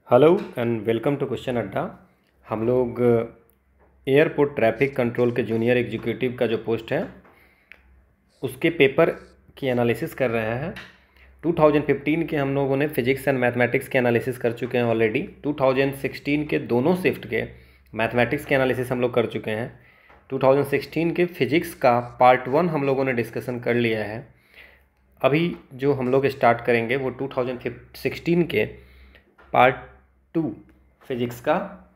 Hello and welcome to question Adda. हम लोग airport traffic control के जूनियर एग्जीक्यूटिव का जो पोस्ट है उसके पेपर की एनालिसिस कर रहे हैं। 2015 के हम लोगों ने फिजिक्स एंड मैथमेटिक्स के एनालिसिस कर चुके हैं ऑलरेडी। 2016 के दोनों शिफ्ट के मैथमेटिक्स के एनालिसिस हम लोग कर चुके हैं। 2016 के फिजिक्स का पार्ट 1 हम लोगों ने डिस्कशन कर लिया है। अभी जो हम लोग स्टार्ट करेंगे वो 2016 के पार्ट 2 फिजिक्स का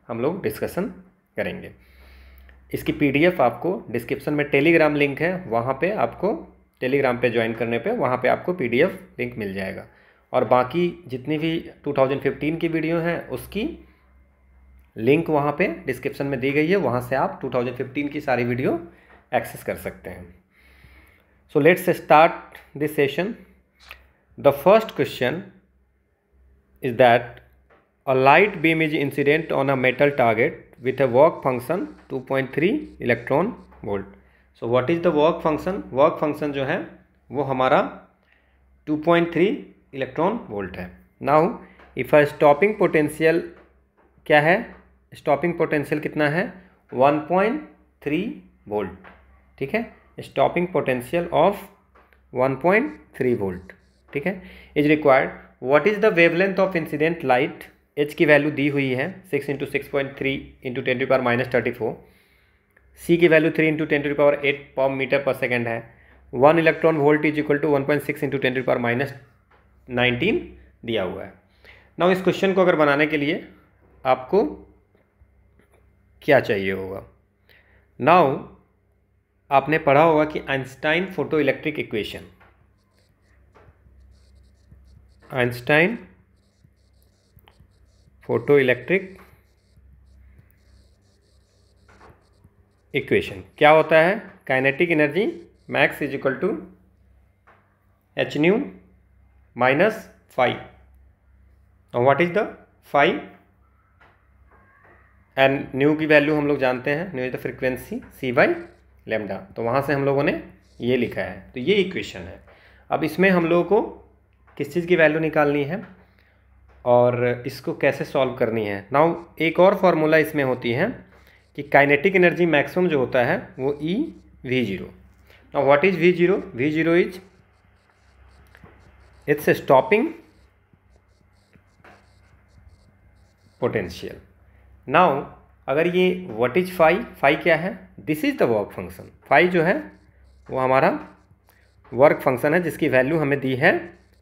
हम लोग डिस्कशन करेंगे। इसकी पीडीएफ आपको डिस्क्रिप्शन में टेलीग्राम लिंक है, वहाँ पे आपको टेलीग्राम पे ज्वाइन करने पे वहाँ पे आपको पीडीएफ लिंक मिल जाएगा। और बाकी जितनी भी 2015 की वीडियो हैं उसकी लिंक वहाँ पे डिस्क्रिप्शन में दी गई है, वहाँ से आप 2015 की सारी वीडियो एक्सेस कर सकते हैं। So let's start this session. The first question is that a light beam is incident on a metal target with a work function 2.3 electron volt. So what is the work function? Work function जो है वो हमारा 2.3 electron volt है। Now if a stopping potential क्या है? Stopping potential कितना है? 1.3 volt। ठीक है, stopping potential of 1.3 volt। ठीक है, is required। What is the wavelength of incident light? H की वैल्यू दी हुई है 6 × 6.3 × 10⁻34। C की वैल्यू 3 × 10⁸ मीटर पर सेकेंड है। 1 electron volt is equal to 1.6 × 10⁻19 दिया हुआ है। नाउ इस क्वेश्चन को अगर बनाने के लिए आपको क्या चाहिए होगा? नाउ आपने पढ़ा होगा कि Einstein photo electric equation, Einstein photo electric equation क्या होता है? Kinetic energy max is equal to h nu minus phi. What is the phi? And nu की वैल्यू हम लोग जानते हैं, nu is the frequency c by lambda. तो वहाँ से हम लोगों ने ये लिखा है, तो ये इक्वेशन है। अब इसमें हम लोगों को किस चीज़ की वैल्यू निकालनी है और इसको कैसे सॉल्व करनी है। नाउ एक और फार्मूला इसमें होती है कि काइनेटिक एनर्जी मैक्सिमम जो होता है वो e V zero. Now what is V zero? V zero is its stopping potential. Now अगर ये व्हाट इज फाई, फाई क्या है? This is the work function. Phi जो है वो हमारा वर्क फंक्शन है जिसकी वैल्यू हमें दी है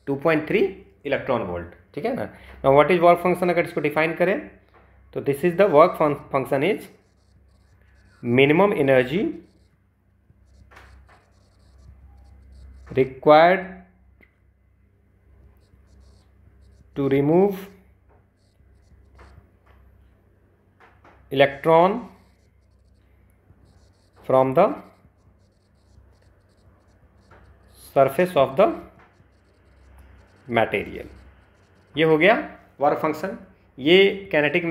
2.3 इलेक्ट्रॉन वोल्ट। ठीक है ना। Now what is work function अगर इसको डिफाइन करें तो this is the work function is minimum energy required to remove electron from the surface of the material. ये हो गया वर्क फंक्शन। ये kinetic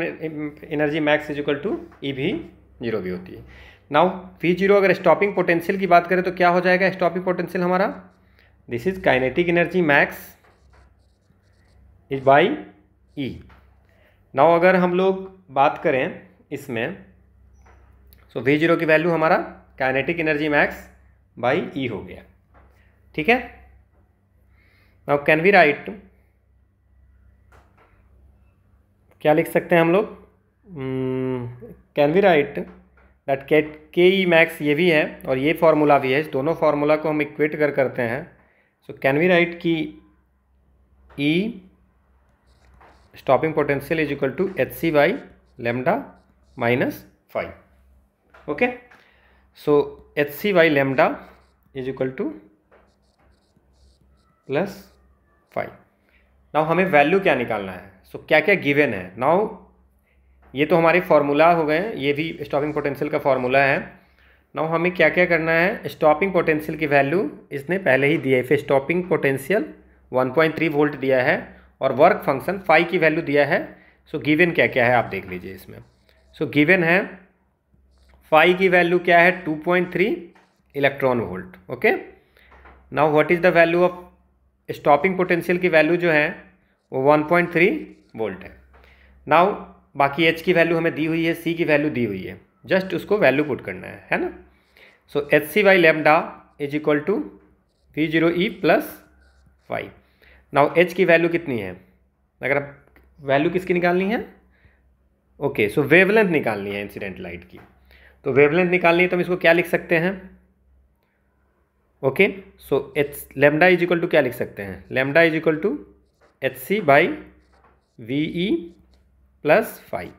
energy max is equal to e V zero भी होती है। नाउ वी जीरो अगर stopping potential की बात करें तो क्या हो जाएगा? स्टॉपिंग पोटेंशियल हमारा this is kinetic energy max is by E. Now अगर हम लोग बात करें इसमें सो वी जीरो की वैल्यू हमारा kinetic energy max by E हो गया। ठीक है। नाउ कैन वी राइट, क्या लिख सकते हैं हम लोग? कैन वी राइट दैट के ई मैक्स ये भी है और ये फार्मूला भी है, इस दोनों फार्मूला को हम इक्वेट करते हैं। सो कैन वी राइट कि E stopping potential is equal to H C by lambda minus five. Okay, so H C by lambda is equal to plus 5। Now हमें वैल्यू क्या निकालना है? सो क्या क्या गिवन है? नाउ ये तो हमारे फार्मूला हो गए, ये भी स्टॉपिंग पोटेंशियल का फार्मूला है। नाउ हमें क्या क्या करना है? स्टॉपिंग पोटेंशियल की वैल्यू इसने पहले ही दी है, फिर स्टॉपिंग पोटेंशियल 1.3 वोल्ट दिया है और वर्क फंक्शन फाई की वैल्यू दिया है। सो गिवन क्या क्या है आप देख लीजिए इसमें। सो गिवन है फाई की वैल्यू क्या है? 2.3 electron volt. Okay, now what is the value of stopping potential की वैल्यू जो है वो 1.3 वोल्ट है। नाउ बाकी एच की वैल्यू हमें दी हुई है, सी की वैल्यू दी हुई है, जस्ट उसको वैल्यू पुट करना है ना। So H C by lambda is equal to V zero e plus Y. Now h की वैल्यू कितनी है, अगर आप वैल्यू किसकी निकालनी है, ओके, सो वेवलेंथ निकालनी है इंसिडेंट लाइट की। तो वेवलेंथ निकालनी है तो हम इसको क्या लिख सकते हैं, okay, so h lambda is equal to क्या लिख सकते हैं, lambda is equal to H C by V e plus five.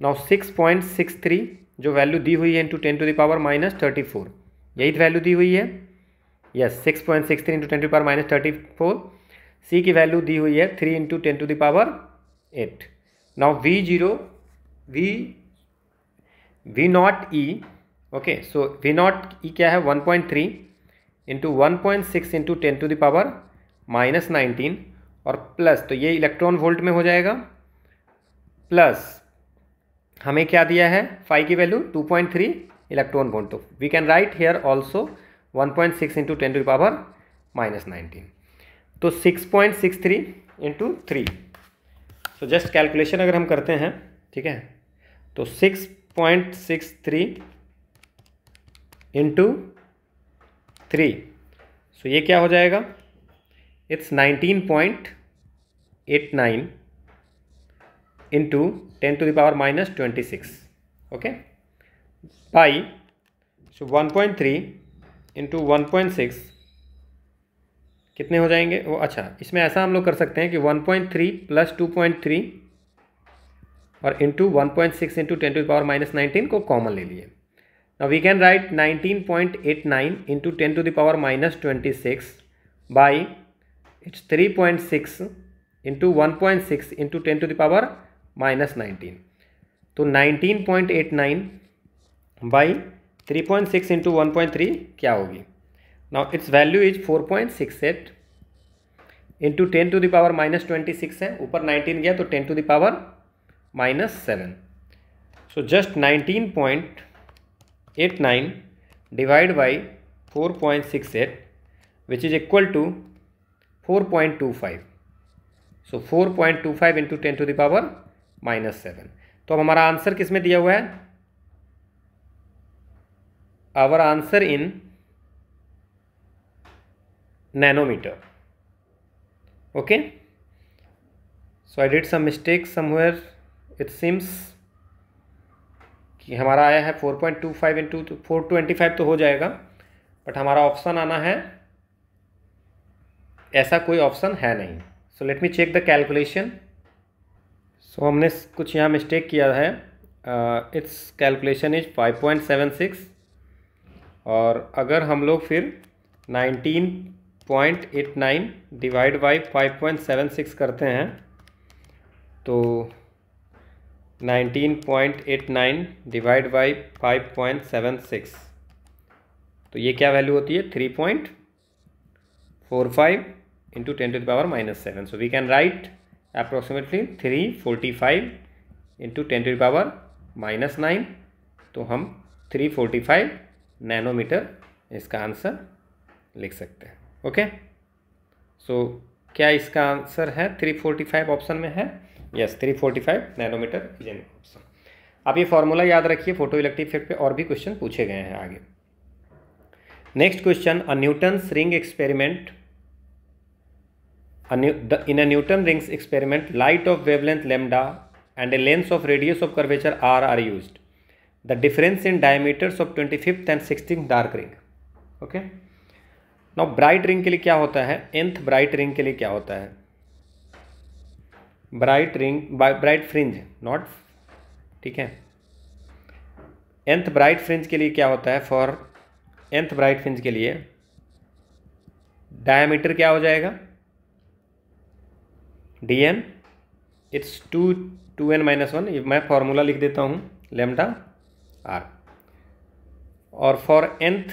Now 6.63 जो वैल्यू दी हुई है इंटू 10⁻⁻34, यही वैल्यू दी हुई है, यस 6.63 इंटू 10⁻⁻34। सी की वैल्यू दी हुई है 3 into 10⁸। Now V zero V not E, okay, so V not E क्या है 1.3 इंटू 1.6 इंटू 10⁻⁻19 और प्लस, तो ये इलेक्ट्रॉन वोल्ट में हो जाएगा, प्लस हमें क्या दिया है फाई की वैल्यू 2.3 इलेक्ट्रॉन वोल्ट। तो we can write here also 1.6 into 10⁻⁻19। तो 6.63 इंटू 3, सो जस्ट कैलकुलेशन अगर हम करते हैं, ठीक है, तो 6.63 इंटू 3, सो ये क्या हो जाएगा, it's 19.89 into 10⁻⁻26, okay, by, so 1.3 into 1.6 कितने हो जाएंगे वो, अच्छा इसमें ऐसा हम लोग कर सकते हैं कि 1.3 प्लस 2.3 और इंटू 1.6 इंटू 10⁻⁻19 को कॉमन ले लिए। Now we can write 19.89 into 10⁻⁻26 by its 3.6 into 1.6 into 10⁻⁻19, तो 19.89 बाई 3.6 इंटू 1.3 क्या होगी, now its value is 4.68 into 10⁻⁻26 है, ऊपर 19 गया तो 10⁻⁻7, so just 19.89 divide by 4.68 which is equal to 4.25, so 4.25 into 10⁻⁻7। तो अब हमारा आंसर किस में दिया हुआ है, our answer in nanometre, okay, so I did some mistake somewhere, it seems कि हमारा आया है 4.25 इंटू 425 तो हो जाएगा, बट हमारा ऑप्शन आना है, ऐसा कोई ऑप्शन है नहीं। So let me check the calculation. So हमने कुछ यहाँ मिस्टेक किया है, इट्स कैलकुलेशन इज 5.76, और अगर हम लोग फिर 19.89 डिवाइड बाई 5.76 करते हैं तो 19.89 डिवाइड बाई 5.76, तो ये क्या वैल्यू होती है 3.45 into 10⁻⁻7, so we can write approximately 345 into 10⁻⁻9, तो हम 345 नैनोमीटर इसका आंसर लिख सकते हैं, ओके। सो क्या इसका आंसर है 345 ऑप्शन में है, yes 345 nanometre is an option. आप ये फॉर्मूला याद रखिए, फोटो इलेक्ट्रिक इफेक्ट पे और भी क्वेश्चन पूछे गए हैं आगे। Next question, a Newton's ring experiment, in a Newton rings experiment, light of wavelength lambda and a length of radius of curvature r are used. The difference in diameters of 25th and 16th dark ring, okay. Now bright ring के लिए क्या होता है, nth bright ring के लिए क्या होता है, bright ring bright fringe not, ठीक है, nth bright fringe के लिए क्या होता है, for nth bright fringe के लिए diameter क्या हो जाएगा, dn, इट्स 2n-1, मैं फॉर्मूला लिख देता हूँ लेमडा आर, और फॉर nth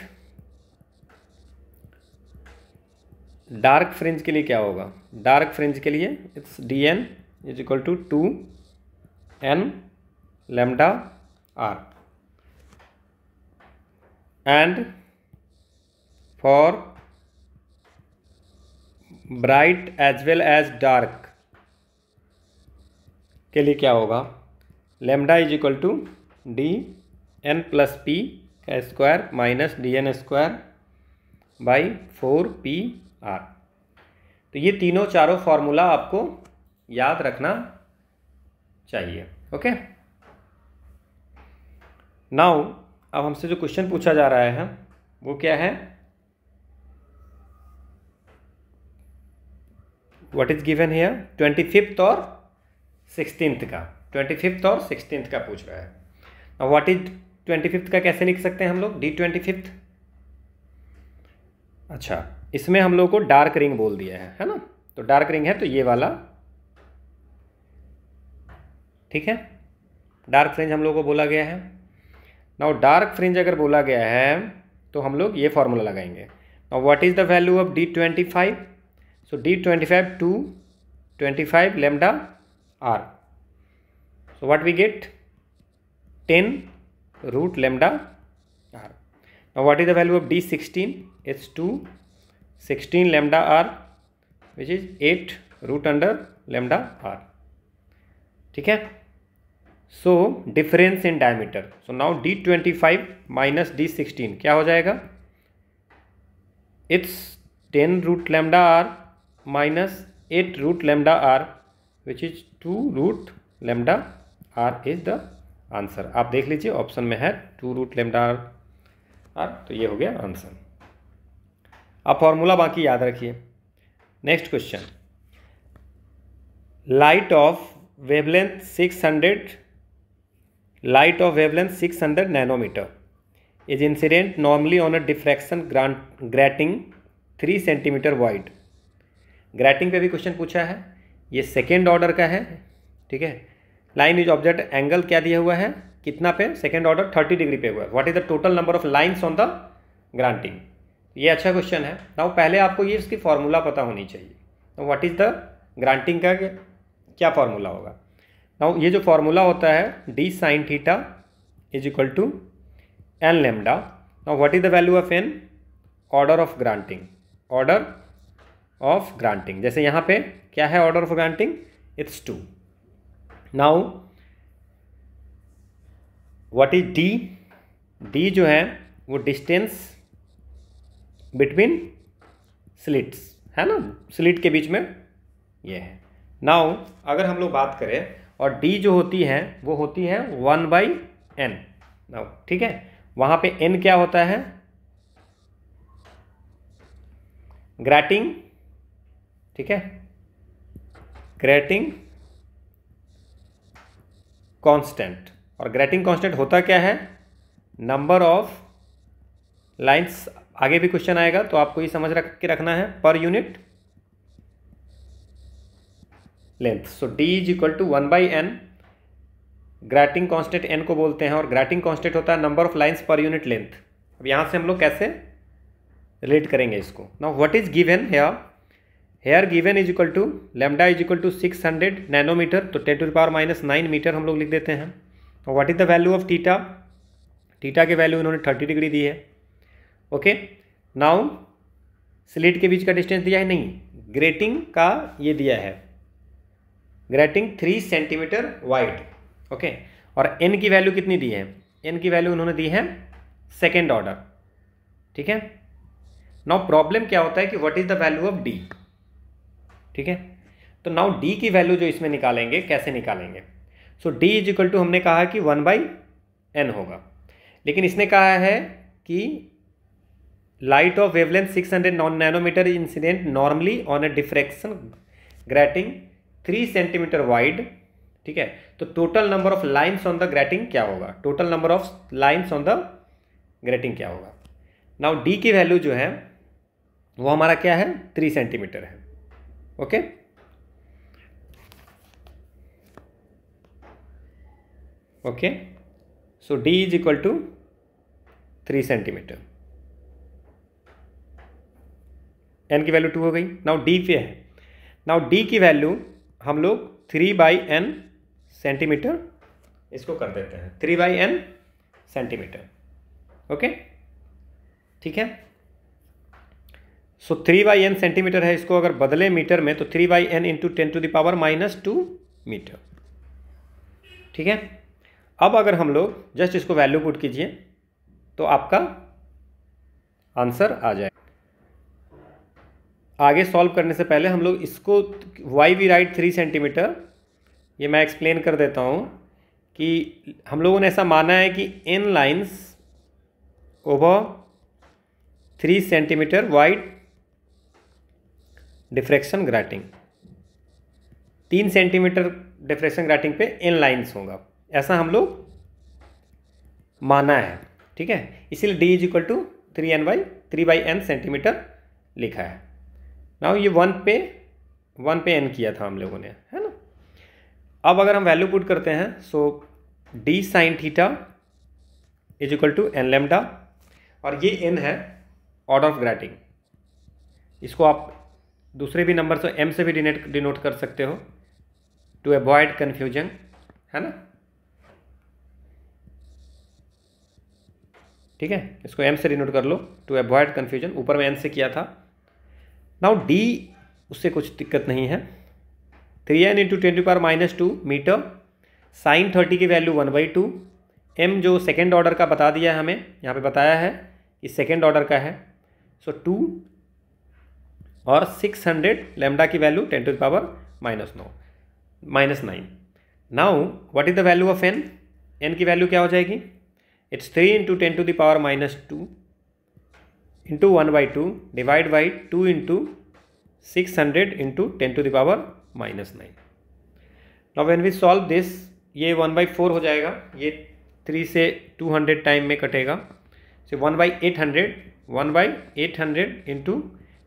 डार्क फ्रिंज के लिए क्या होगा, डार्क फ्रिंज के लिए it's dn is equal to 2n lambda R, and for bright as well as dark के लिए क्या होगा, lambda is equal to D N plus P का square minus D N square by 4 P R. तो ये तीनों चारों formula आपको याद रखना चाहिए। ओके, नाउ अब हमसे जो क्वेश्चन पूछा जा रहा है वो क्या है, what is given here, 25th और 16th का, 25th और 16th का पूछ रहा है। अब व्हाट इज 25th का कैसे लिख सकते हैं हम लोग, D25th। अच्छा, इसमें हम लोग को डार्क रिंग बोल दिया है ना, तो डार्क रिंग है तो ये वाला, ठीक है, डार्क फ्रिंज हम लोग को बोला गया है। नाउ डार्क फ्रिंज अगर बोला गया है तो हम लोग ये फॉर्मूला लगाएंगे। Now what is the value of D25, so D25 2 25 lambda r, so what we get 10 root lambda r. Now what is the value of D16, it's 2 16 lambda r which is 8 root under lambda r, ठीक है। So difference in diameter, so now D25 minus D16 क्या हो जाएगा, its 10 root lambda r minus 8 root lambda r which is 2 root lambda r is the answer. आप देख लीजिए option में है 2 रूट लैम्डा आर, तो ये हो गया आंसर। आप फॉर्मूला बाकी याद रखिए। Next question, light of wavelength 600 nanometre is incident normally on a diffraction grating 3 centimetre wide. Grating पे भी क्वेश्चन पूछा है, ये सेकेंड ऑर्डर का है, ठीक है। लाइन इज ऑब्जेक्ट, एंगल क्या दिया हुआ है, कितना पे, सेकेंड ऑर्डर 30 डिग्री पे हुआ है। What is the total number of lines on the granting, ये अच्छा क्वेश्चन है। नाउ पहले आपको ये इसकी फॉर्मूला पता होनी चाहिए। तो व्हाट इज द ग्रांटिंग का क्या फॉर्मूला होगा। नाउ ये जो फॉर्मूला होता है d sine theta is equal to n lambda. Now what is the value of n, order of grating, order of grating, जैसे यहाँ पे क्या है order of grating, it's 2। Now what is d, d जो है वो डिस्टेंस बिटवीन स्लिट्स है ना, स्लिट के बीच में ये है। नाउ अगर हम लोग बात करें और d जो होती है वो होती है 1/n। नाउ ठीक है, वहाँ पे n क्या होता है, ग्रेटिंग, ठीक है, ग्रेटिंग कांस्टेंट। और ग्रेटिंग कांस्टेंट होता क्या है, नंबर ऑफ लाइंस। आगे भी क्वेश्चन आएगा तो आपको ये समझ रख के रखना है, per unit length. So d is equal to 1/n, grating constant n को बोलते हैं, और ग्रेटिंग कांस्टेंट होता है number of lines per unit length. अब यहाँ से हम लोग कैसे रिलेट करेंगे इसको। Now what is given here, here given is equal to lambda is equal to 600 nanometre, तो 10⁻⁹ मीटर हम लोग लिख देते हैं। तो what is the value of theta, theta के वैल्यू इन्होंने 30 डिग्री दी है। ओके, नाउ स्लिट के बीच का डिस्टेंस दिया है नहीं, ग्रेटिंग का ये दिया है, ग्रेटिंग 3 सेंटीमीटर वाइड। ओके, और n की वैल्यू कितनी दी है, n की वैल्यू उन्होंने दी है सेकेंड ऑर्डर, ठीक है। नाउ प्रॉब्लम क्या होता है कि what is the value of d, ठीक है। तो नाउ d की वैल्यू जो इसमें निकालेंगे, कैसे निकालेंगे। सो d इज इक्वल टू हमने कहा कि 1/n होगा, लेकिन इसने कहा है कि light of wavelength 600 nanometre incident normally on a diffraction grating 3 centimetre wide, ठीक है। तो total number of lines on the grating क्या होगा, total number of lines on the grating क्या होगा। नाउ डी की वैल्यू जो है वो हमारा क्या है, 3 सेंटीमीटर है। Okay, okay, so d is equal to 3 centimetre, n की वैल्यू 2 हो गई। नाउ डी पे है, नाउ डी की वैल्यू हम लोग 3/n सेंटीमीटर इसको कर देते हैं, 3/n सेंटीमीटर। ओके, ठीक है। सो 3/n सेंटीमीटर है, इसको अगर बदले मीटर में तो 3/n इंटू 10⁻⁻² मीटर। ठीक है। अब अगर हम लोग जस्ट इसको वैल्यू पुट कीजिए तो आपका आंसर आ जाए। आगे सॉल्व करने से पहले हम लोग इसको वाई वी राइट 3 सेंटीमीटर, ये मैं एक्सप्लेन कर देता हूँ कि हम लोगों ने ऐसा माना है कि इन lines over 3 centimetre wide diffraction grating, 3 centimetre diffraction grating पे इन लाइंस होगा, ऐसा हम लोग माना है। ठीक है, इसीलिए d is equal to 3/n centimetre लिखा है। नाउ ये 1 पे n किया था हम लोगों ने, है ना। अब अगर हम वैल्यू पुट करते हैं so d sine theta is equal to n lambda, और ये n है ऑर्डर ऑफ ग्राटिंग। इसको आप दूसरे भी नंबर से m से भी डिनोट कर सकते हो टू अवॉइड कन्फ्यूजन, है ना। ठीक है, इसको m से डिनोट कर लो टू अवॉइड कन्फ्यूजन, ऊपर में n से किया था। नाउ d उससे कुछ दिक्कत नहीं है, 3n इंटू 10⁻² मीटर, साइन 30 की वैल्यू 1/2, m जो सेकेंड ऑर्डर का बता दिया है हमें, यहाँ पे बताया है कि सेकेंड ऑर्डर का है, सो 2 और 600 लैम्डा की value 10⁻9। Now what is the value of n? n की वैल्यू क्या हो जाएगी? Its 3 into 10⁻² into 1/2 divide by 2 into 600 into 10⁻9। Now when we solve this, ये 1/4 हो जाएगा, ये 3 से 200 टाइम में कटेगा, सो 1/800 इंटू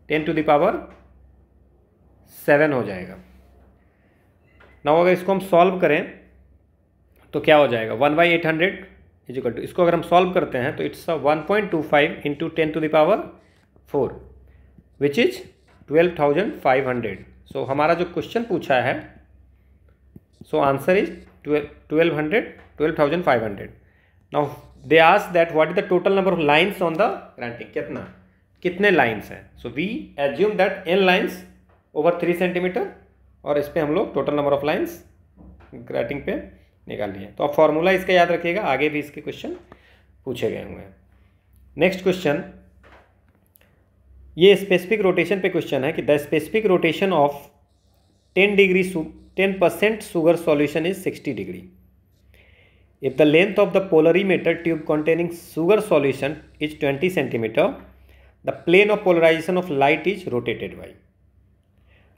10⁻7 हो जाएगा। नाउ अगर इसको हम सॉल्व करें तो क्या हो जाएगा? 1/800 इज इक्वल टू, इसको अगर हम सॉल्व करते हैं तो it's 1.25 into 10�4 which is 12,500। So हमारा जो क्वेश्चन पूछा है, so answer is 12,500। Now they ask that what is the total number of lines on the grating, कितने लाइन्स हैं। So we assume that n lines over 3 centimetre, और इस पर हम लोग total number of lines grating पे निकाल लिए। तो आप फॉर्मूला इसका याद रखिएगा, आगे भी इसके क्वेश्चन पूछे गए हुए हैं। नेक्स्ट क्वेश्चन, ये स्पेसिफिक रोटेशन पे क्वेश्चन है कि the specific rotation of 10% sugar solution is 60 degree. If the length of the polarimeter tube containing sugar solution is 20 centimeter, the plane of polarization of light is rotated by।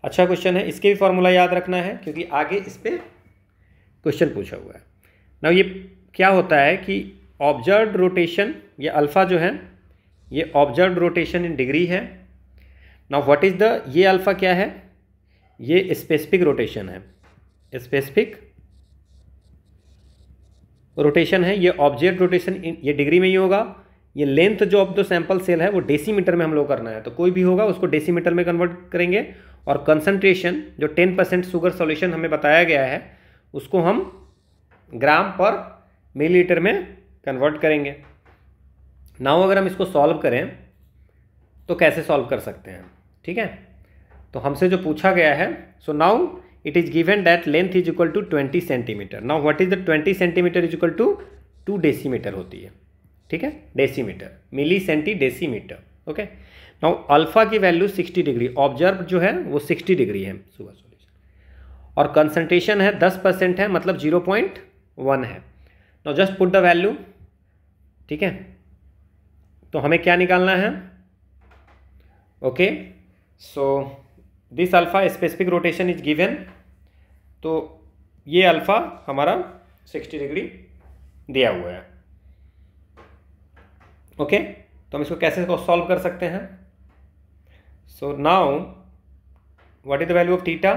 अच्छा question है, इसके भी formula याद रखना है क्योंकि आगे इस पर क्वेश्चन पूछा हुआ है। ना ये क्या होता है कि ऑब्जर्व्ड रोटेशन, ये अल्फ़ा जो है ये ऑब्जर्व्ड रोटेशन इन डिग्री है। नाउ व्हाट इज द, ये अल्फ़ा क्या है? ये स्पेसिफिक रोटेशन है, स्पेसिफिक रोटेशन है। ये ऑब्जेक्ट रोटेशन ये डिग्री में ही होगा। ये लेंथ जो ऑफ द सैंपल सेल है वो डेसीमीटर में हम लोग करना है, तो कोई भी होगा उसको डेसीमीटर में कन्वर्ट करेंगे, और कंसंट्रेशन जो 10% शुगर सॉल्यूशन हमें बताया गया है उसको हम ग्राम पर मिलीलीटर में कन्वर्ट करेंगे। नाउ अगर हम इसको सॉल्व करें तो कैसे सॉल्व कर सकते हैं? ठीक है, तो हमसे जो पूछा गया है, so now it is given that length is equal to 20 centimetre. Now what is the 20 centimetre is equal to 2 decimetre होती है। ठीक है, decimetre, milli centi decimetre. Okay, now alpha की वैल्यू 60 डिग्री, ऑब्जर्व जो है वो 60 डिग्री है sugar solution, और कंसंट्रेशन है 10% है, मतलब 0.1 है। Now just put the value. ठीक है, तो हमें क्या निकालना है? Okay, so this alpha specific rotation is given, तो ये अल्फा हमारा 60 डिग्री दिया हुआ है। ओके, तो हम इसको कैसे सॉल्व कर सकते हैं? So now what is the value of theta?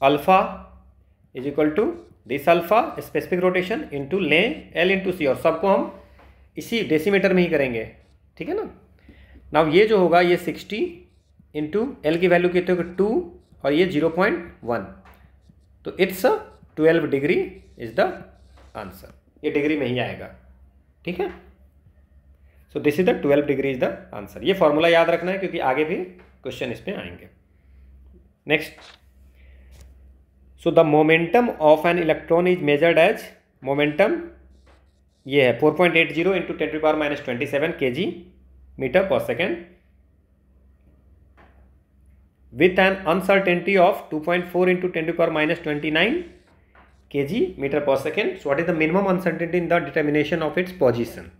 Alpha is equal to this alpha specific rotation into ले एल इंटू सी, और सबको हम इसी डेसीमीटर में ही करेंगे। ठीक है ना। नाउ ये जो होगा ये 60 इंटू एल की वैल्यू कितने होगी 2, और ये 0.1, तो it's 12 degree is the answer. ये डिग्री में ही आएगा। ठीक है, so this is the 12 degree is the answer. ये फॉर्मूला याद रखना है क्योंकि आगे भी क्वेश्चन इस पे आएंगे। Next, so the momentum of an electron is measured as, momentum ये है 4.80 इंटू 10⁻27 kg मीटर पर second with an uncertainty of 2.4 into 10⁻29 kg meter per second. So what is the minimum uncertainty in the determination of its position?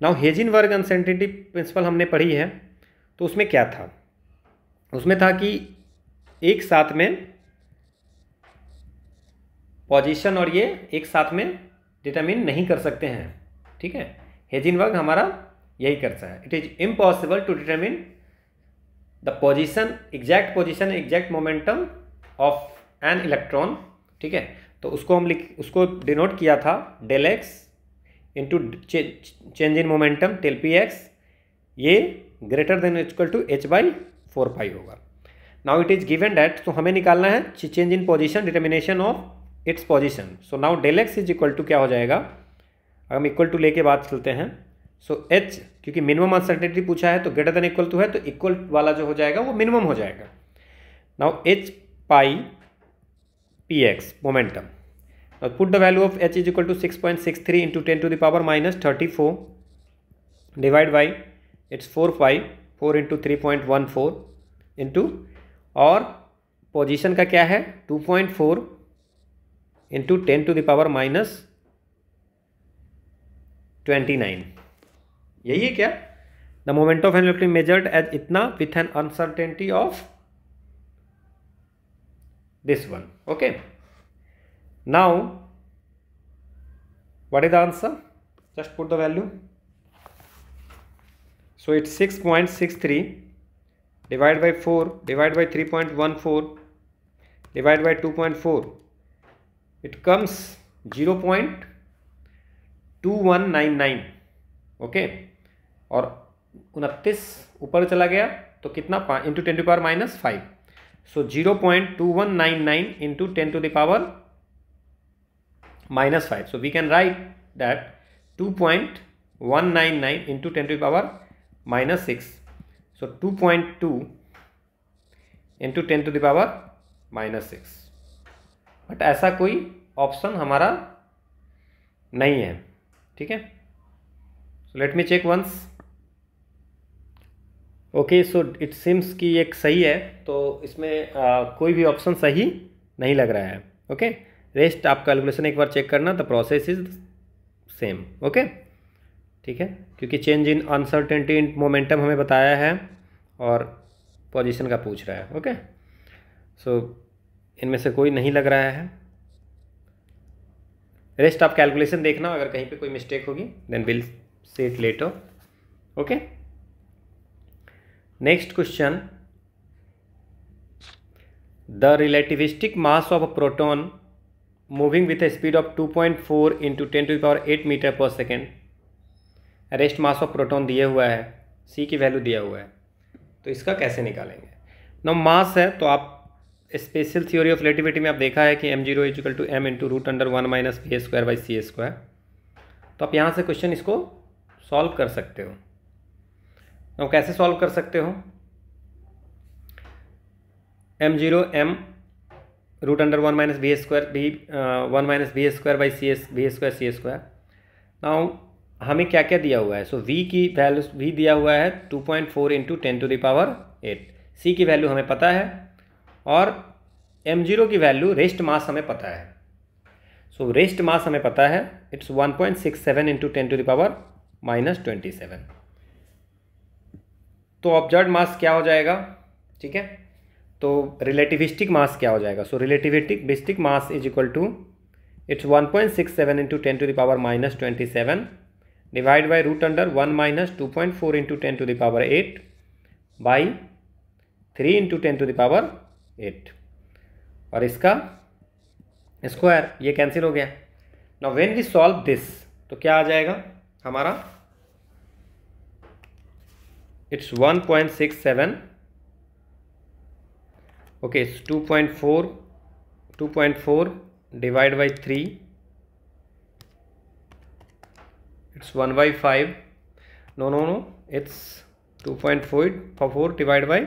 Now Heisenberg uncertainty principle हमने पढ़ी है, तो उसमें क्या था? उसमें था कि एक साथ में पोजीशन और ये एक साथ में डिटरमिन नहीं कर सकते हैं, ठीक है। हेजिनबर्ग हमारा यही करता है, it is impossible to determine the position, exact position, exact momentum of an electron, ठीक है। तो उसको हम उसको डिनोट किया था del X into change in momentum del P X, ये greater than equal to h/4π होगा। Now it is given that, तो हमें निकालना है change in position, determination of its position. So now del X is equal to क्या हो जाएगा, अगर हम इक्वल टू लेके बात चलते हैं, सो एच क्योंकि मिनिमम अनसर्टेनिटी पूछा है तो ग्रेटर देन इक्वल टू है, तो इक्वल वाला जो हो जाएगा वो मिनिमम हो जाएगा। Now h/px momentum, now put the value of h is equal to 6.63 into 10⁻34 divide by it's 4 into 3.14 into, और पोजीशन का क्या है 2.4 इंटू 10⁻29, यही है क्या, the moment of an electron measured as इतना with an uncertainty of this one. Okay, now what is the answer, just put the value. So it's 6.63 divide by 4 divide by 3.14 divide by 2.4, it comes 0.2199। Okay, और 29 ऊपर चला गया तो कितना, into 10⁻⁻5, so 0.2199 into 10⁻⁻5। So we can write that 2.199 into 10⁻⁻6, so 2.2 into 10⁻⁻6। But ऐसा कोई option हमारा नहीं है, ठीक है। So let me check once. Okay, so it seems कि एक सही है, तो इसमें कोई भी ऑप्शन सही नहीं लग रहा है। ओके, रेस्ट आप कैलकुलेशन एक बार चेक करना, the process is same. Okay, ठीक है, क्योंकि change in uncertainty in momentum हमें बताया है और पोजीशन का पूछ रहा है। ओके, सो इनमें से कोई नहीं लग रहा है, रेस्ट आप कैलकुलेशन देखना, अगर कहीं पे कोई मिस्टेक होगी then will see it later. Okay, next question, the relativistic mass of a proton moving with a speed of 2.4 into 10⁸ metre पर second, rest mass of proton दिया हुआ है, सी की वैल्यू दिया हुआ है, तो इसका कैसे निकालेंगे। ना मास है तो आप स्पेशल थ्योरी ऑफ रिलेटिविटी में आप देखा है कि m0 is equal to m into √1 - v² c², तो आप यहाँ से क्वेश्चन इसको सॉल्व कर सकते हो। तो कैसे सॉल्व कर सकते हो, m0 m √1 - v² c²। Now हमें क्या क्या दिया हुआ है, सो v की वैल्यू v दिया हुआ है 2.4 इंटू 10⁸, c की वैल्यू हमें पता है, और m0 की वैल्यू रेस्ट मास हमें पता है। सो रेस्ट मास हमें पता है, इट्स 1.67 इंटू 10⁻⁻27। तो ऑब्जर्व्ड मास क्या हो जाएगा, ठीक है, तो रिलेटिविस्टिक मास क्या हो जाएगा, so relativistic mass is equal to it's 1.67 into 10⁻⁻27 divide by √1 - 2.4 into 10⁸ by 3 into 10⁸, और इसका स्क्वायर, ये कैंसिल हो गया। Now when we solve this, तो क्या आ जाएगा हमारा, it's 1.67, okay, 2.4 divide by 3, it's 1/5, no, it's 2.4 divide by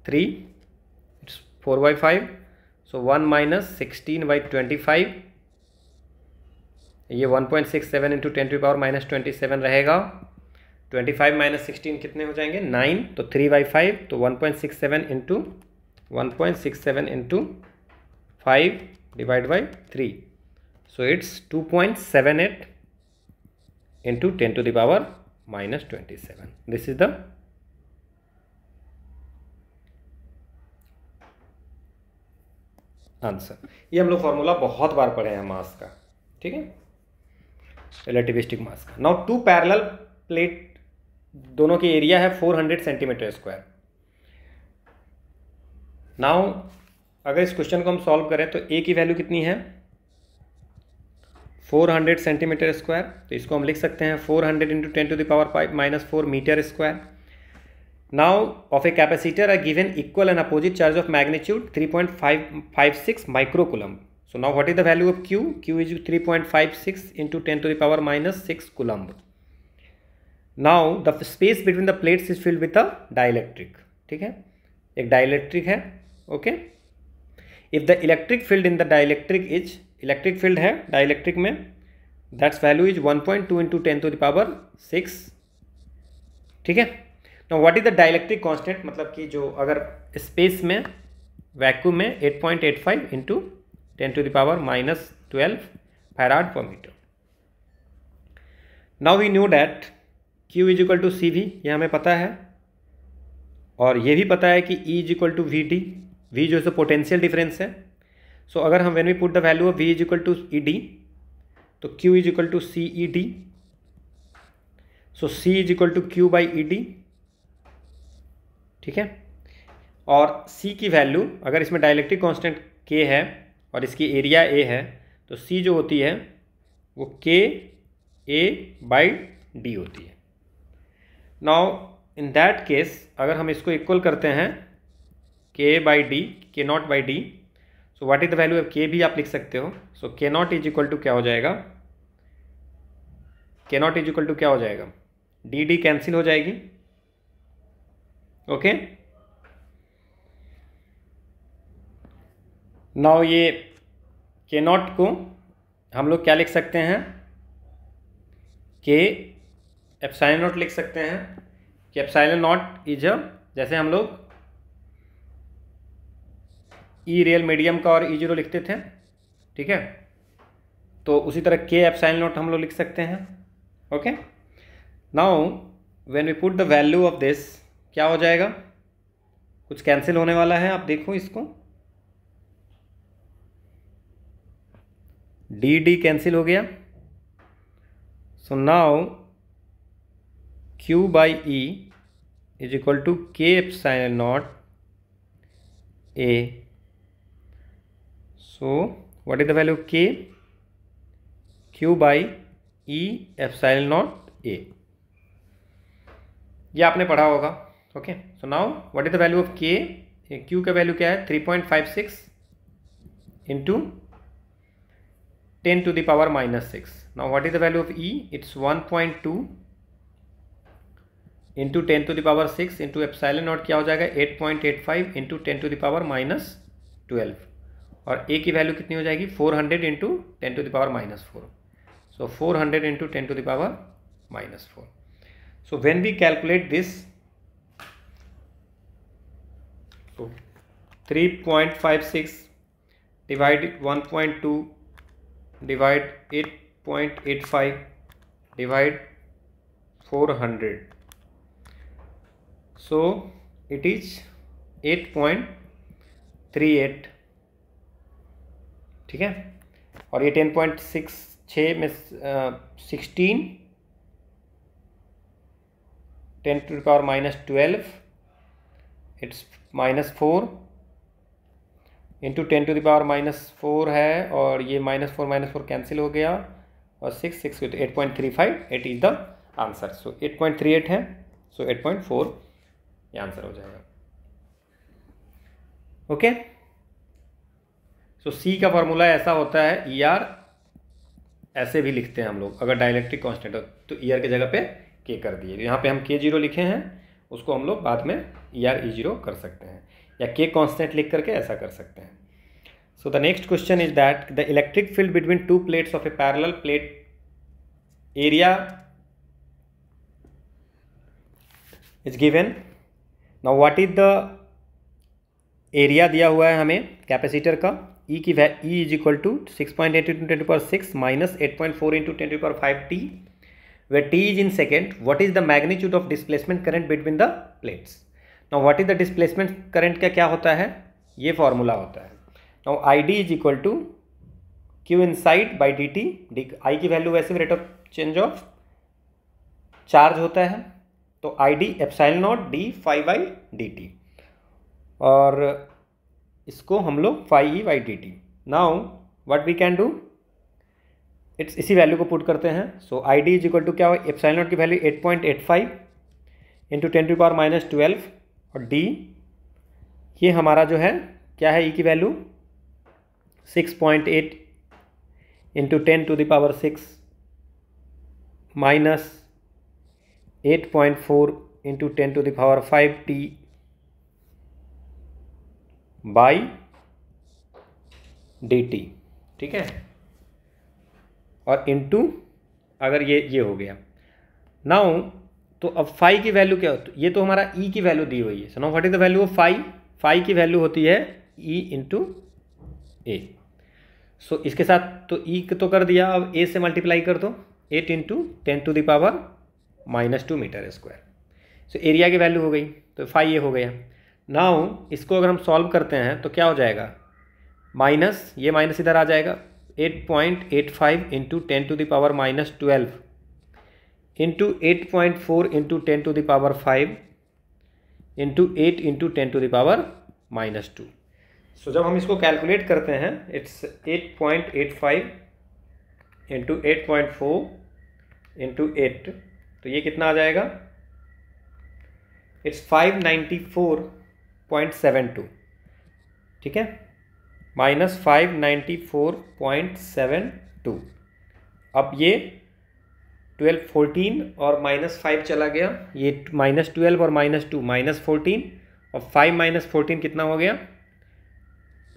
3, it's 4/5, so 1 minus 16/25, ये 1.67 इंटू 10⁻⁻27 रहेगा। 25 माइनस 16 कितने हो जाएंगे? 9, तो 3/5, तो 1.67 into 5 divide by 3, so it's 2.78 into 10⁻⁻27। This is the answer. ये हम लोग फॉर्मूला बहुत बार पढ़े हैं मास का, ठीक है, रिलेटिविस्टिक मास का। नाउ टू पैरेलल प्लेट, दोनों की एरिया है 400 सेंटीमीटर स्क्वायर। नाउ अगर इस क्वेश्चन को हम सॉल्व करें तो ए की वैल्यू कितनी है? 400 सेंटीमीटर स्क्वायर, तो इसको हम लिख सकते हैं 400 into 10⁻⁻4 metre square. Now of a capacitor are given equal and opposite charge of magnitude 3.56 microcoulomb. So now what is the value of Q? Q is 3.56 into 10⁻⁻6 coulomb. Now the space between the plates is filled with a dielectric. ठीक है, एक dielectric है, okay. If the electric field in the dielectric is, electric field है dielectric में, that's value is 1.2 into 10⁻6, ठीक है। Now what is the dielectric constant? मतलब कि जो अगर स्पेस में वैक्यूम में 8.85 into 10⁻⁻12 farad per metre. Now we knew that Q is equal to CV, यह हमें पता है, और ये भी पता है कि E is equal to VD, V जो है पोटेंशियल डिफरेंस है। सो अगर हम when we put the value of V is equal to ED, तो Q is equal to CED, so C is equal to Q by ED, ठीक है। और C की वैल्यू, अगर इसमें डाइलेक्ट्रिक कांस्टेंट K है और इसकी एरिया A है, तो C जो होती है वो KA/D होती है। नाउ इन दैट केस अगर हम इसको इक्वल करते हैं K/D, K0/D, so what is the value of K भी आप लिख सकते हो। सो K0 इज इक्वल टू क्या हो जाएगा? K0 इज इक्वल टू क्या हो जाएगा? DD कैंसिल हो जाएगी, ओके। नाउ ये K0 को हम लोग क्या लिख सकते हैं? K एप्सिलॉन नॉट लिख सकते हैं कि एप्सिलॉन नॉट इज जैसे हम लोग ई रियल मीडियम का और E0 लिखते थे, ठीक है, तो उसी तरह K एप्सिलॉन नॉट हम लोग लिख सकते हैं, okay. Now when we put the value of this, क्या हो जाएगा? कुछ कैंसिल होने वाला है, आप देखो इसको, डी कैंसिल हो गया। So now Q by E is equal to K epsilon naught A। So what is the value of K? Q by E epsilon naught A, ये आपने पढ़ा होगा, okay. So now what is the value of K? Q का value क्या है? 3.56 into 10⁻⁻6। Now what is the value of E? It's 1.2 into 10⁻6 into epsilon naught क्या हो जाएगा? 8.85 इंटू 10⁻12, और A की वैल्यू कितनी हो जाएगी? 400 into 10⁻4, so 400 into 10⁻4। So when we calculate this, so 3.56 divide 1.2 divide 8.85 divide 400, so it is 8.38, ठीक है। और ये 10.66 में 16 10⁻12 इट्स -4 इंटू 10⁻4 है, और ये -4 कैंसिल हो गया, और 6 तो 8.35, इट इज द आंसर। सो 8.38 है, सो 8.4 ये आंसर हो जाएगा, ओके। सो C का फॉर्मूला ऐसा होता है, ER ऐसे भी लिखते हैं हम लोग, अगर डाइलेक्ट्रिक कांस्टेंट हो तो ER की जगह पे K कर दिए। यहाँ पे हम K0 लिखे हैं, उसको हम लोग बाद में ER E0 कर सकते हैं, या K कांस्टेंट लिख करके ऐसा कर सकते हैं। So the next question is that the electric field between two plates of a parallel plate area is given. Now what is the area दिया हुआ है हमें कैपेसिटर का, ई की E is equal to 6.8 into 10⁻6 minus 8.4 into 10⁵ T, where T is in second. What is the magnitude of displacement current between the plates. Now what is the displacement current का क्या होता है, ये formula होता है. Now I D is equal to Q inside by D T. I की value वैसे rate of change of charge होता है, तो I D epsilon naught D phi by D T, और इसको हम लोग phi E by D T. Now what we can do, it's इसी वैल्यू को पुट करते हैं. So I D is equal to क्या हो, एप्सिलॉन नॉट की वैल्यू 8.85 इंटू 10⁻12, और डी ये हमारा जो है क्या है, ई की value 6.8 into 10⁻6 minus 8.4 into 10⁵ T by D T. ठीक है, और इनटू अगर ये हो गया. नाउ तो अब फाई की वैल्यू क्या होती है, ये तो हमारा ई की वैल्यू दी हुई है. So now what is the value of phi, phi की वैल्यू होती है ई इंटू ए. सो इसके साथ तो ई तो कर दिया, अब ए से मल्टीप्लाई कर दो, 8 into 10⁻² metre square. So area की वैल्यू हो गई, तो फाई ये हो गया. नाउ इसको अगर हम सॉल्व करते हैं तो क्या हो जाएगा, माइनस ये माइनस इधर आ जाएगा, 8.85 into 10⁻12 into 8.4 into 10⁵ into 8 into 10⁻². सो जब हम इसको कैलकुलेट करते हैं, इट्स 8.85 इंटू 8.4 इंटू 8, तो ये कितना आ जाएगा, इट्स 594.72. ठीक है, माइनस 594.72. अब ये 12 14 और माइनस 5 चला गया, ये -12 और -2 -14, और 5 - 14 कितना हो गया,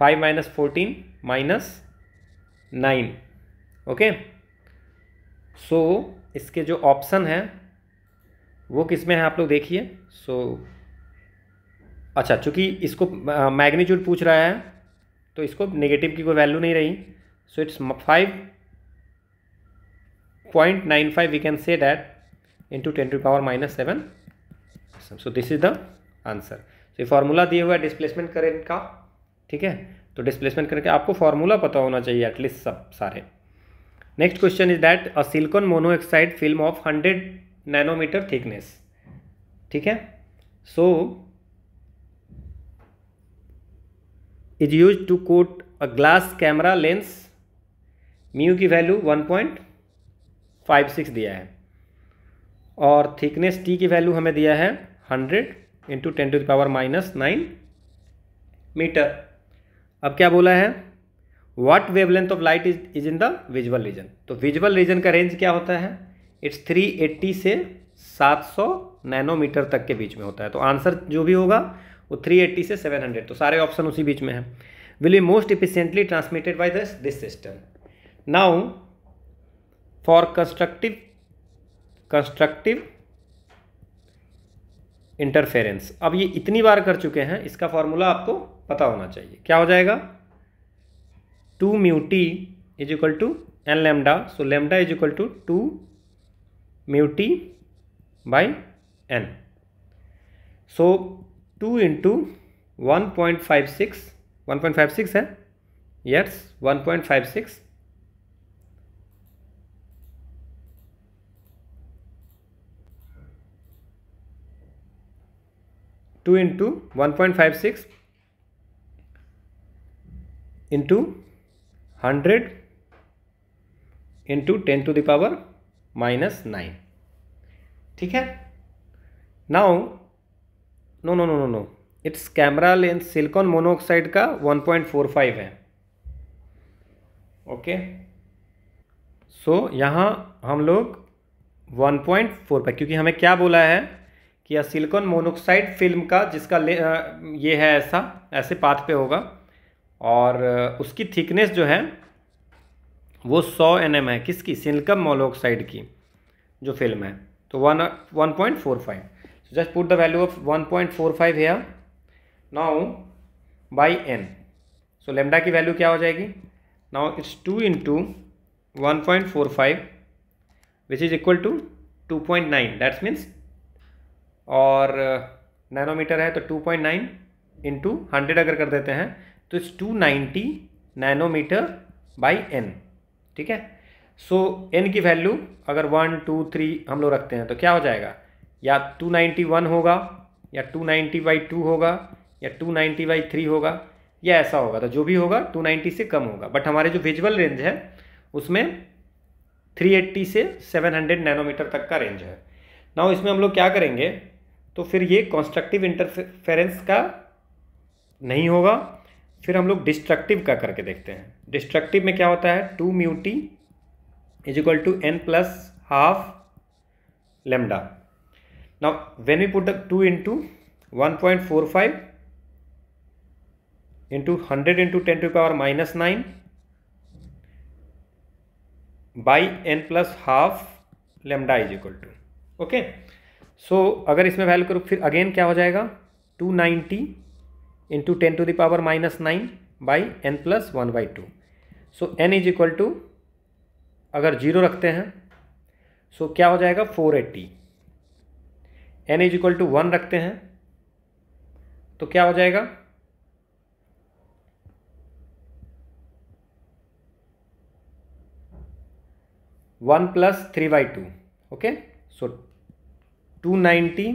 5 - 14 -9. ओके, सो इसके जो ऑप्शन है वो किस में है आप लोग देखिए. सो अच्छा, चूंकि इसको मैग्नीट्यूड पूछ रहा है तो इसको नेगेटिव की कोई वैल्यू नहीं रही. So it's 5.95 we can say that into 10⁻⁻7. So this is the answer. तो ये फार्मूला दिया हुआ है डिस्प्लेसमेंट करंट का. ठीक है, तो डिस्प्लेसमेंट करके आपको फार्मूला पता होना चाहिए एटलीस्ट सब सारे. Next question is that a silicon monoxide film of 100 nanometre thickness. ठीक है, so is use to coat a glass camera lens. Mu की वैल्यू 1.56 दिया है, और थिकनेस टी की वैल्यू हमें दिया है 100 इंटू 10⁻⁻9 मीटर. अब क्या बोला है, what wavelength of light is in the visual region. तो विजुअल रीजन का रेंज क्या होता है, इट्स 380 से 700 नैनोमीटर तक के बीच में होता है. तो आंसर जो भी होगा वो 380 से 700, तो सारे ऑप्शन उसी बीच में है. Will be most efficiently transmitted by this system. Now for constructive interference, अब ये इतनी बार कर चुके हैं, इसका फॉर्मूला आपको पता होना चाहिए. क्या हो जाएगा, 2 mu t is equal to n lambda. So lambda is equal to 2 mu t by n. So 2 into 1.56 है, yes 1.56, two into 1.56 into 100 into 10⁻⁻9. ठीक है, now no, it's camera lens silicon monoxide का 1.45 है. ओके, सो यहाँ हम लोग 1.4 क्योंकि हमें क्या बोला है कि सिलिकॉन मोनोऑक्साइड फिल्म का जिसका ये है ऐसे पाथ पे होगा, और उसकी थिकनेस जो है वो 100 nm है, किसकी, सिलिकॉन मोनोऑक्साइड की जो फिल्म है, तो 1.45. So just put the value of 1.45 here now by n. So lambda की वैल्यू क्या हो जाएगी, now it's 2 into 1.45 which is equal to 2.9, that means, और नैनोमीटर है तो 2.9 इंटू 100 अगर कर देते हैं तो इट्स 290 नैनोमीटर बाई n. ठीक है, सो n की वैल्यू अगर 1 2 3 हम लोग रखते हैं तो क्या हो जाएगा, या 291 होगा, या 290/2 होगा, या 290/3 होगा, या ऐसा होगा, तो जो भी होगा 290 से कम होगा. बट हमारे जो विजुअल रेंज है उसमें 380 से 700 नैनोमीटर तक का रेंज है. नाउ इसमें हम लोग क्या करेंगे, तो फिर ये कॉन्स्ट्रक्टिव इंटरफेरेंस का नहीं होगा, फिर हम लोग डिस्ट्रक्टिव का करके देखते हैं. डिस्ट्रक्टिव में क्या होता है, 2 μt is equal to n plus half lambda. Now when we put the 2 into 1.45 into 100 into 10⁻⁻9 by n plus half lambda is equal to, okay. So अगर इसमें वैल्यू करूँ फिर अगेन क्या हो जाएगा, 290 into 10⁻⁻9 by n plus 1/2. So n is equal to, अगर 0 रखते हैं सो क्या हो जाएगा 480. n इज इक्वल टू 1 रखते हैं तो क्या हो जाएगा 1 प्लस 3/2. ओके, सो 290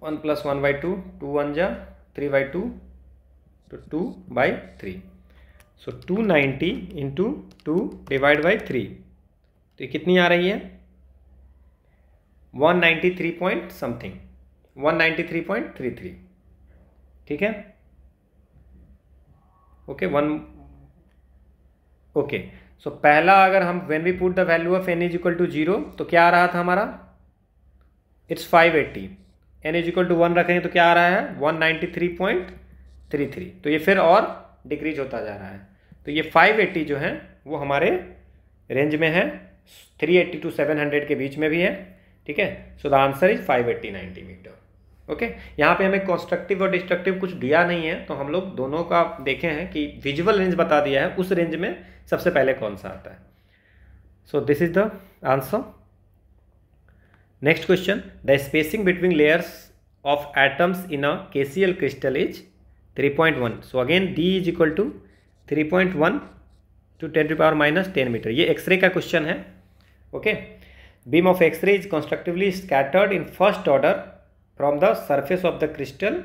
1 प्लस 1/2, 2 1 जा 3/2 तो 2/3. सो 290 इंटू 2 डिवाइड बाई 3, तो ये कितनी आ रही है 193 पॉइंट समथिंग, 193.33. ठीक है, ओके 1. ओके, सो पहला अगर हम when we put the value of n is equal to 0 तो क्या आ रहा था हमारा, it's 580. n is equal to 1 रखेंगे तो क्या आ रहा है 193.33. तो ये फिर और डिक्रीज होता जा रहा है. तो ये 580 जो है वो हमारे रेंज में है, 380 to 700 के बीच में भी है. ठीक है, so the answer is 580 nanometre. Okay, यहाँ पे हमें कंस्ट्रक्टिव और डिस्ट्रक्टिव कुछ दिया नहीं है, तो हम लोग दोनों का देखे हैं कि विजुअल रेंज बता दिया है, उस रेंज में सबसे पहले कौन सा आता है. So this is the answer. Next question, the spacing between layers of atoms in a KCl crystal is 3.1. So again d is equal to 3.1 to 10⁻⁻10 metre. ये एक्सरे का क्वेश्चन है. Okay, beam of X-ray is constructively scattered in first order from the surface of the crystal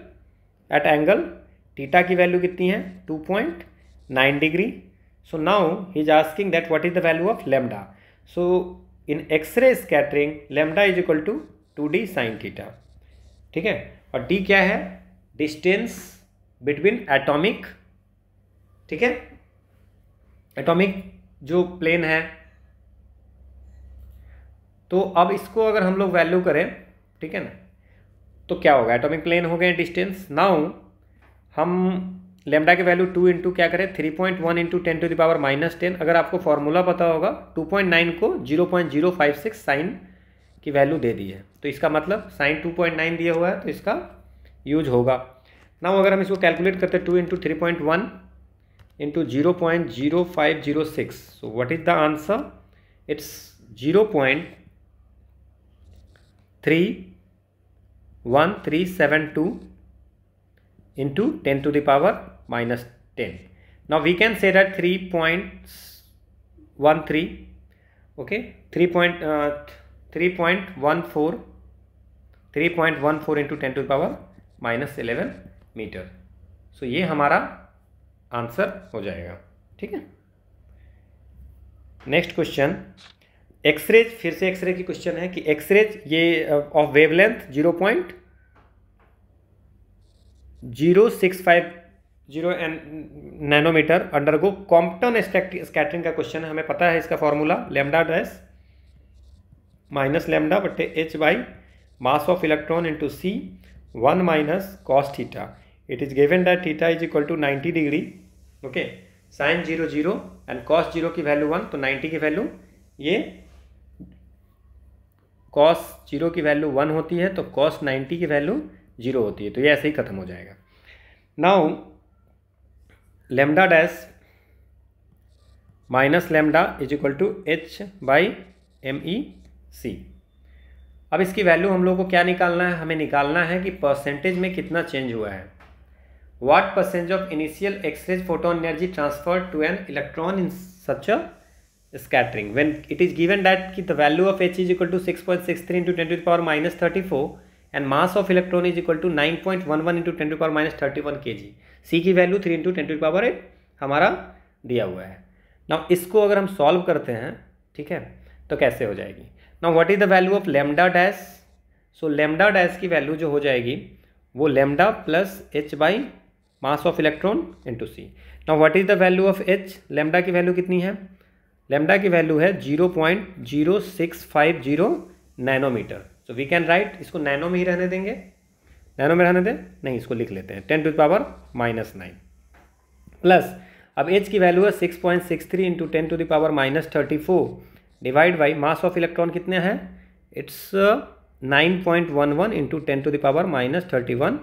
at angle theta की value कितनी है 2.9 degree. So now he is asking that what is the value of lambda. So in X-ray scattering lambda is equal to 2d sine theta. ठीक है, और d क्या है, distance between atomic. ठीक है, एटॉमिक जो प्लेन है, तो अब इसको अगर हम लोग वैल्यू करें, ठीक है ना, तो क्या होगा, एटॉमिक प्लेन हो गए डिस्टेंस. नाउ हम लेमडा के वैल्यू 2 इंटू क्या करें 3.1 इंटू 10⁻⁻10. अगर आपको फॉर्मूला पता होगा 2.9 को 0.056 साइन की वैल्यू दे दी है, तो इसका मतलब साइन 2.9 दिया हुआ है तो इसका यूज होगा. नाउ अगर हम इसको कैलकुलेट करते हैं 2 into 3.1 into 0.0506, so what is the answer, it's 0.31372 into 10 to the power minus 10. Now we can say that 3.13, okay, 3.14 into 10 to the power minus 11 metre. So ये हमारा आंसर हो जाएगा. ठीक है, नेक्स्ट क्वेश्चन, एक्सरेज. फिर से एक्सरे की question है कि एक्सरेज ये of wavelength 0.0650 nanometre undergo Compton scattering का क्वेश्चन है. हमें पता है इसका formula, lambda dash minus lambda बटे h by mass of electron into c 1 minus cos theta It is given that theta is equal to 90 degree, okay, sine 0 0 and cos 0 की value 1, तो 90 की वैल्यू, ये कॉस 0 की value 1 होती है तो cos 90 की वैल्यू 0 होती है, तो ये ऐसे ही खत्म हो जाएगा। Now lambda dash minus lambda is equal to H by M E C. अब इसकी वैल्यू हम लोग को क्या निकालना है, हमें निकालना है कि परसेंटेज में कितना चेंज हुआ है। What percentage of initial X-rays photon energy transferred to an electron in such a scattering when it is given that the value of h is equal to 6.63 into 10 to the power minus 34 and mass of electron is equal to 9.11 into 10 to the power minus 31 kg, c की value 3 into 10 to the power 8 हमारा दिया हुआ है। Now इसको अगर हम solve करते हैं, ठीक है, तो कैसे हो जाएगी। Now what is the value of lambda dash, so lambda dash की वैल्यू जो हो जाएगी वो lambda plus H by mass of electron into C. Now what is the value of H, lambda की वैल्यू कितनी है, लेमडा की value है 0.0650 nanometre. So we can write, इसको नैनो में ही रहने देंगे, नैनो में रहने दें, नहीं इसको लिख लेते हैं 10 to the power minus 9 plus, अब एच की वैल्यू है 6.63 into 10 to the power minus 34 divide by mass of electron कितने हैं, it's 9.11 into 10 to the power minus 31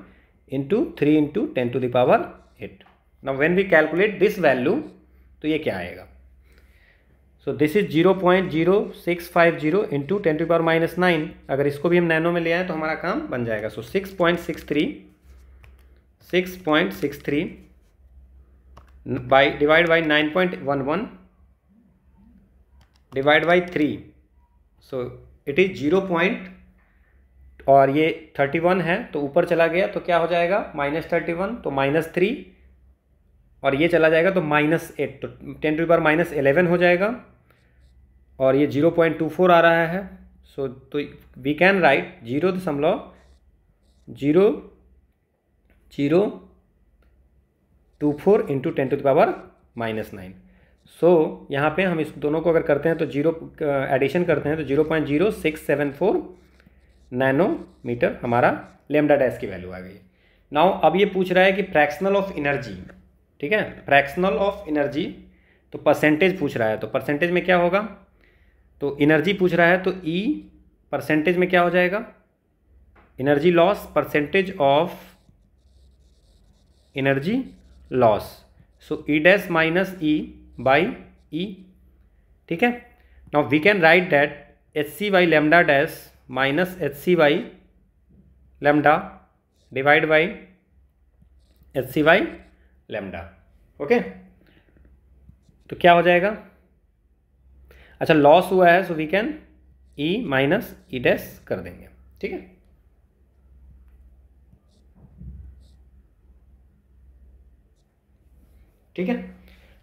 into 3 into 10 to the power 8। Now when we calculate this value तो ये क्या आएगा, so this is 0.0650 into 10 to power minus 9। अगर इसको भी हम नैनो में ले आए तो हमारा काम बन जाएगा। सो 6.63 by divide by 9.11 divide by 3, so it is 0. और ये 31 है तो ऊपर चला गया तो क्या हो जाएगा माइनस 31, तो माइनस 3 और ये चला जाएगा तो माइनस 8, तो 10 टू पावर माइनस 11 हो जाएगा और ये 0.24 आ रहा है। सो तो we can write 0.0024 into 10 to the power minus 9। So यहाँ पे हम इस दोनों को अगर करते हैं तो एडिशन करते हैं तो 0.0674 नैनोमीटर हमारा लेमडा डैश की वैल्यू आ गई। नाउ अब ये पूछ रहा है कि फ्रैक्शनल ऑफ एनर्जी, ठीक है, फ्रैक्शनल ऑफ एनर्जी, तो परसेंटेज पूछ रहा है, तो परसेंटेज में क्या होगा, तो एनर्जी पूछ रहा है तो ई परसेंटेज में क्या हो जाएगा, energy loss, percentage of energy loss, so E dash minus E by E, ठीक है। Now we can write that H C by lambda dash minus H C by lambda divide by H C by lambda, okay. तो क्या हो जाएगा, अच्छा loss हुआ है so we can E minus E dash कर देंगे, ठीक है। ठीक है,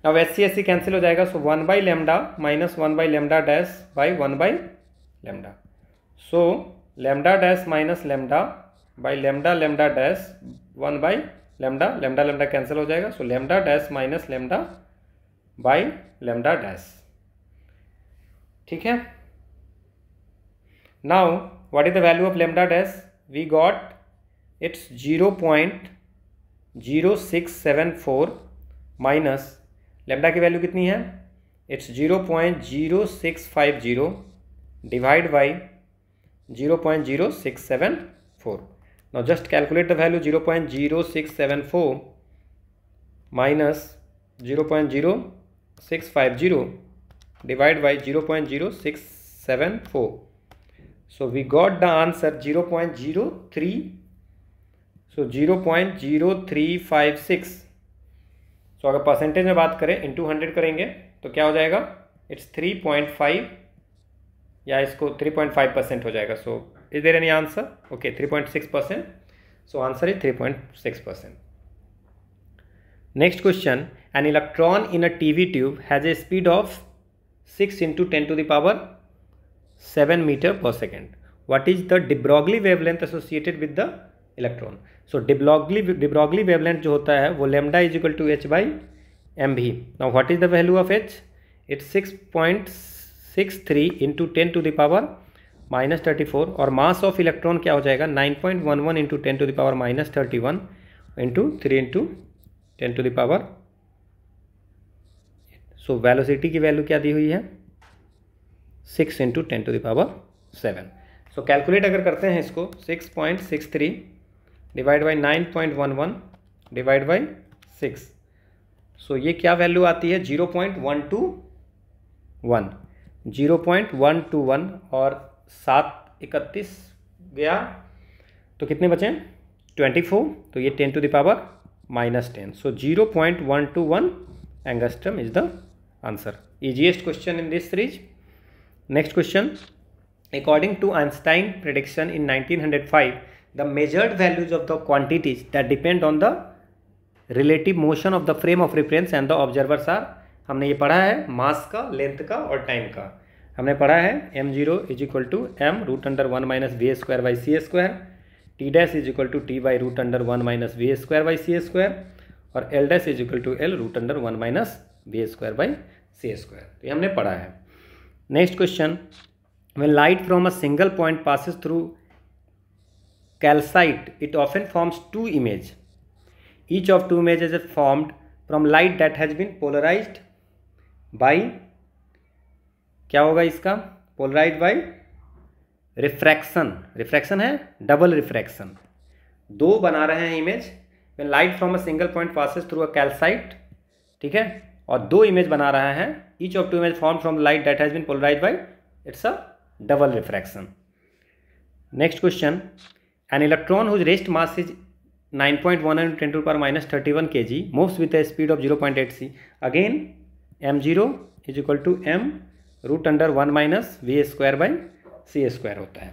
अब एस सी कैंसिल हो जाएगा, so 1 by lambda minus 1 by lambda dash by 1 by lambda, so lambda dash minus lambda by lambda lambda dash 1 by lambda, lambda lambda cancel हो जाएगा, so lambda dash minus lambda by lambda dash, ठीक है। Now what is the value of lambda dash, we got it's 0.0674 minus lambda की value कितनी है, it's 0.0650 divide by 0.0674। Now just calculate the value, 0.0674 minus 0.0650 divided by 0.0674, so we got the answer 0.03, so 0.0356। so अगर percentage में बात करें into 100 करेंगे तो क्या हो जाएगा, इट्स 3.5 या इसको 3.5% हो जाएगा। So is there any answer, okay 3.6%, so answer is 3.6%। Next question, an electron in a TV tube has a speed of 6 into 10 to the power 7 meter per second. What is the de Broglie wavelength associated with the electron? So de Broglie wavelength जो होता है वो lambda is equal to h by mv. Now what is the value of h? It's 6.63 into 10 to the power minus 34 और mass of electron क्या हो जाएगा 9.11 into 10 to the power minus 31 into 3 into 10 to the power. So velocity की value क्या दी हुई है 6 into 10 to the power 7। So calculate अगर करते हैं इसको 6.63 divide by 9.11 divide by 6। So ये क्या वैल्यू आती है 0.121 0.121 और 731 गया तो कितने बचे 24, तो ये 10 to the power -10। So 0.121 angstrom is the answer. Easiest question in this series. Next question. According to Einstein prediction in 1905, the measured values of the quantities that depend on the relative motion of the frame of reference and the observers are, हमने ये पढ़ा है मास का, length का और time का। हमने पढ़ा है m0 is equal to m root under 1 minus V square by C square, T dash is equal to T by root under 1 minus V square by C square, और L dash is equal to L root under 1 minus V square by C square. तो ये हमने पढ़ा है। Next question, when light from a single point passes through calcite, it often forms two images. Each of two images is formed from light that has been polarized by, क्या होगा इसका, polarized by refraction। refraction है double refraction. दो बना रहे हैं image when light from a single point passes through a calcite, ठीक है, और दो इमेज बना रहा है। each of two images formed from light that has been polarized by, it's a double refraction. Next question, an electron whose rest mass is 9.1 into 10 to the power minus 31 kg moves with a speed of 0.8 c. Again m0 is equal to m root under 1 minus v square by c square होता है।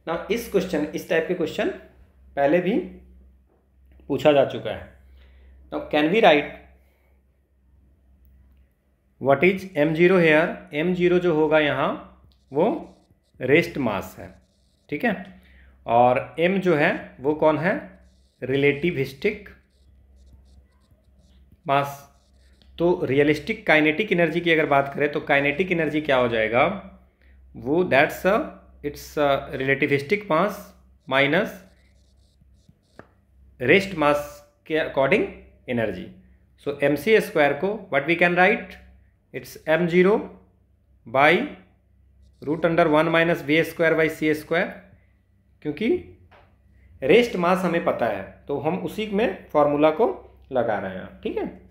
Now इस question, इस type के question पहले भी पूछा जा चुका है। Now can we write what is m0 here? m0 जो होगा यहाँ वो रेस्ट मास है, ठीक है, और m जो है वो कौन है, रिलेटिविस्टिक मास। तो रियलिस्टिक काइनेटिक एनर्जी की अगर बात करें तो काइनेटिक एनर्जी क्या हो जाएगा, वो that's it's relativistic mass minus rest mass के according energy. So M C square को what we can write, it's m0 by root under 1 minus V square by C square, क्योंकि रेस्ट मास हमें पता है तो हम उसी में फॉर्मूला को लगा रहे हैं, ठीक है,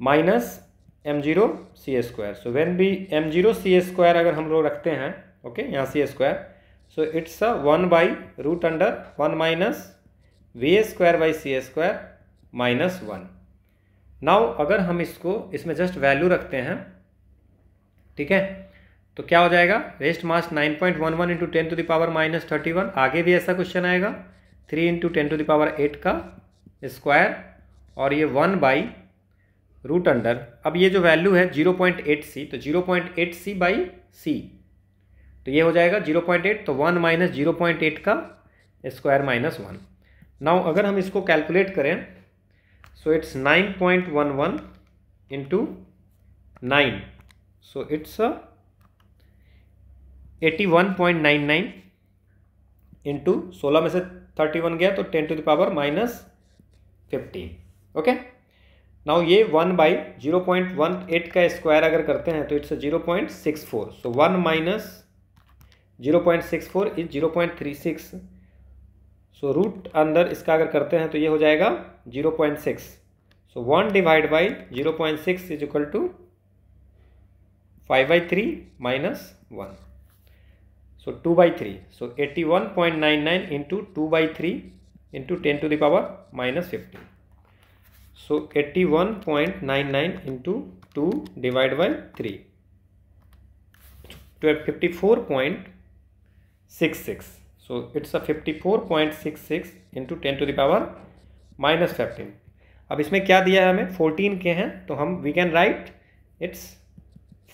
minus m0 C square. So when be m0 C square अगर हम लोग रखते हैं, ओके, यहाँ C square, so it's 1 by root under 1 minus V square by C square minus 1। Now अगर हम इसको इसमें जस्ट वैल्यू रखते हैं, ठीक है, तो क्या हो जाएगा, rest mass 9.11 into 10 to the power minus 31। आगे भी ऐसा क्वेश्चन आएगा 3 इंटू 10 टू द पावर 8 का स्क्वायर, और ये 1 बाई रूट अंडर, अब ये जो वैल्यू है 0.8 सी, तो 0.8 सी बाई सी, तो ये हो जाएगा 0.8, तो 1 माइनस 0.8 का स्क्वायर माइनस 1। नाउ अगर हम इसको कैलकुलेट करें, so it's 9.11 into 9, so it's 81.99 into 16 में से 31 गया तो 10 to the power minus 15। Okay, now ये 1 बाई 0.18 का स्क्वायर अगर करते हैं तो it's 0.64। So 1 minus 0.64 is 0.36। So root अंदर इसका अगर करते हैं तो ये हो जाएगा 0.6। So 1 divide by 0.6 is equal to 5/3 minus 1। So 2/3, so 81.99 into 2/3 into 10 to the power minus 15. So 81.99 into 2 divided by 3, 54.66. So it's a 54.66 into 10 to the power minus 15. अब इसमें क्या दिया है हमें, 14 के हैं, तो हम we can write it's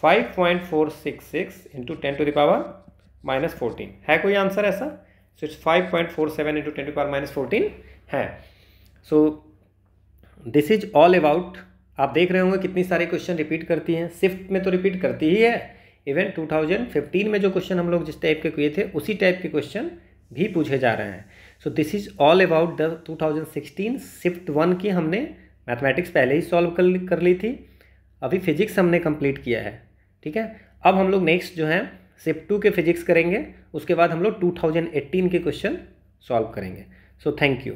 5.466 into 10 to the power माइनस 14 है। कोई आंसर ऐसा? So it's 5.47 into 10 to power minus 14 है। So this is all about, आप देख रहे होंगे कितनी सारे क्वेश्चन रिपीट करती हैं, शिफ्ट में तो रिपीट करती ही है, इवन 2015 में जो क्वेश्चन हम लोग जिस टाइप के किए थे उसी टाइप के क्वेश्चन भी पूछे जा रहे हैं। So this is all about the 2016 shift 1 की हमने मैथमेटिक्स पहले ही सॉल्व कर ली थी, अभी फिजिक्स हमने कंप्लीट किया है। ठीक है, अब हम लोग नेक्स्ट जो है शिफ्ट 2 के फिजिक्स करेंगे, उसके बाद हम लोग 2018 के क्वेश्चन सॉल्व करेंगे। So thank you.